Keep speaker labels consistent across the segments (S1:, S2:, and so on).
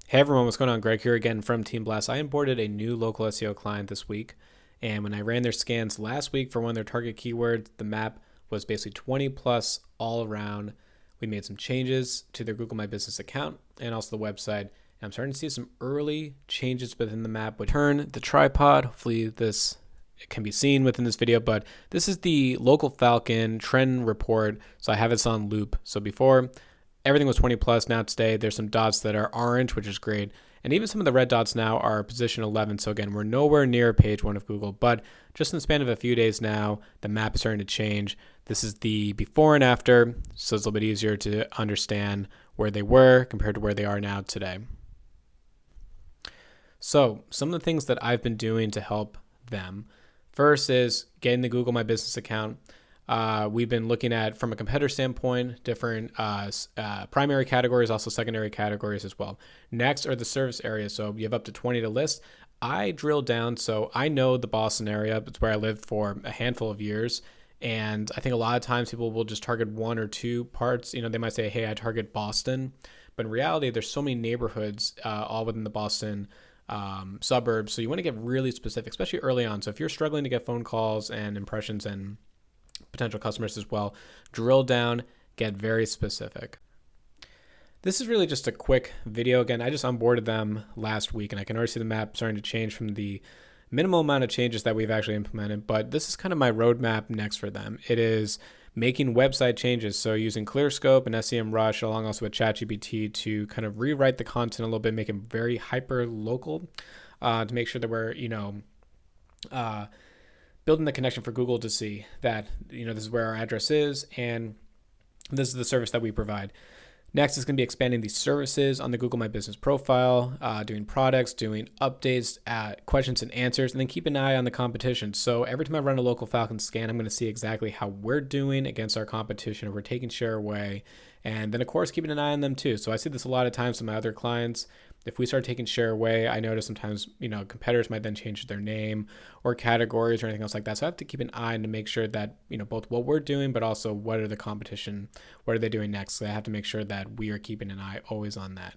S1: Hey everyone, what's going on? Greg here again from Team Blast. I onboarded a new local SEO client this week, and when I ran their scans last week for one of their target keywords, the map was basically 20 plus all around. We made some changes to their Google My Business account and also the website. And I'm starting to see some early changes within the map. Would turn the tripod. Hopefully this it can be seen within this video, but this is the local Falcon trend report. So I have this on loop. So before everything was 20 plus. Now today there's some dots that are orange, which is great. And even some of the red dots now are position 11. So again, we're nowhere near page 1 of Google, but just in the span of a few days now, the map is starting to change. This is the before and after, so it's a little bit easier to understand where they were compared to where they are now today. So some of the things that I've been doing to help them. First is getting the Google My Business account. We've been looking at, from a competitor standpoint, different primary categories, also secondary categories as well. Next are the service areas. So you have up to 20 to list. I drilled down, so I know the Boston area. It's where I lived for a handful of years. And I think a lot of times people will just target one or two parts. You know, they might say, hey, I target Boston. But in reality, there's so many neighborhoods all within the Boston suburbs. So you want to get really specific, especially early on. So if you're struggling to get phone calls and impressions and potential customers as well, drill down, get very specific. This is really just a quick video. Again, I just onboarded them last week and I can already see the map starting to change from the minimal amount of changes that we've actually implemented, but this is kind of my roadmap next for them. It is making website changes. So using ClearScope and SEMrush along also with ChatGPT to kind of rewrite the content a little bit, make it very hyper local to make sure that we're, building the connection for Google to see that, this is where our address is and this is the service that we provide. Next is going to be expanding these services on the Google My Business profile, doing products, doing updates, questions and answers, and then keep an eye on the competition. So every time I run a local Falcon scan, I'm going to see exactly how we're doing against our competition, if we're taking share away, and then of course keeping an eye on them too. So I see this a lot of times with my other clients. If we start taking share away, I notice sometimes, competitors might then change their name or categories or anything else like that. So I have to keep an eye on to make sure that, both what we're doing, but also what are the competition, what are they doing next? So I have to make sure that we are keeping an eye always on that.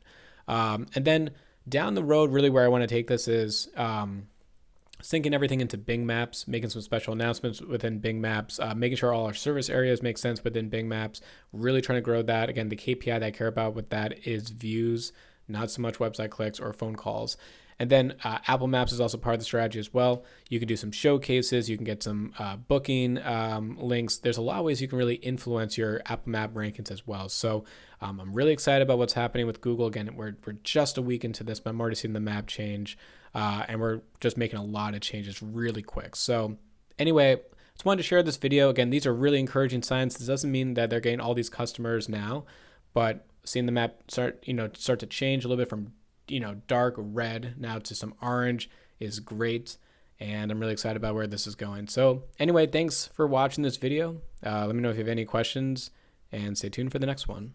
S1: And then down the road, really where I want to take this is syncing everything into Bing Maps, making some special announcements within Bing Maps, making sure all our service areas make sense within Bing Maps, really trying to grow that. Again, the KPI that I care about with that is views, not so much website clicks or phone calls. And then Apple Maps is also part of the strategy as well. You can do some showcases. You can get some booking links. There's a lot of ways you can really influence your Apple Map rankings as well. So I'm really excited about what's happening with Google. Again, we're just a week into this, but I'm already seeing the map change. And we're just making a lot of changes really quick. So anyway, just wanted to share this video. Again, these are really encouraging signs. This doesn't mean that they're getting all these customers now, but seeing the map start to change a little bit from, dark red now to some orange is great. And I'm really excited about where this is going. So anyway, thanks for watching this video. Let me know if you have any questions and stay tuned for the next one.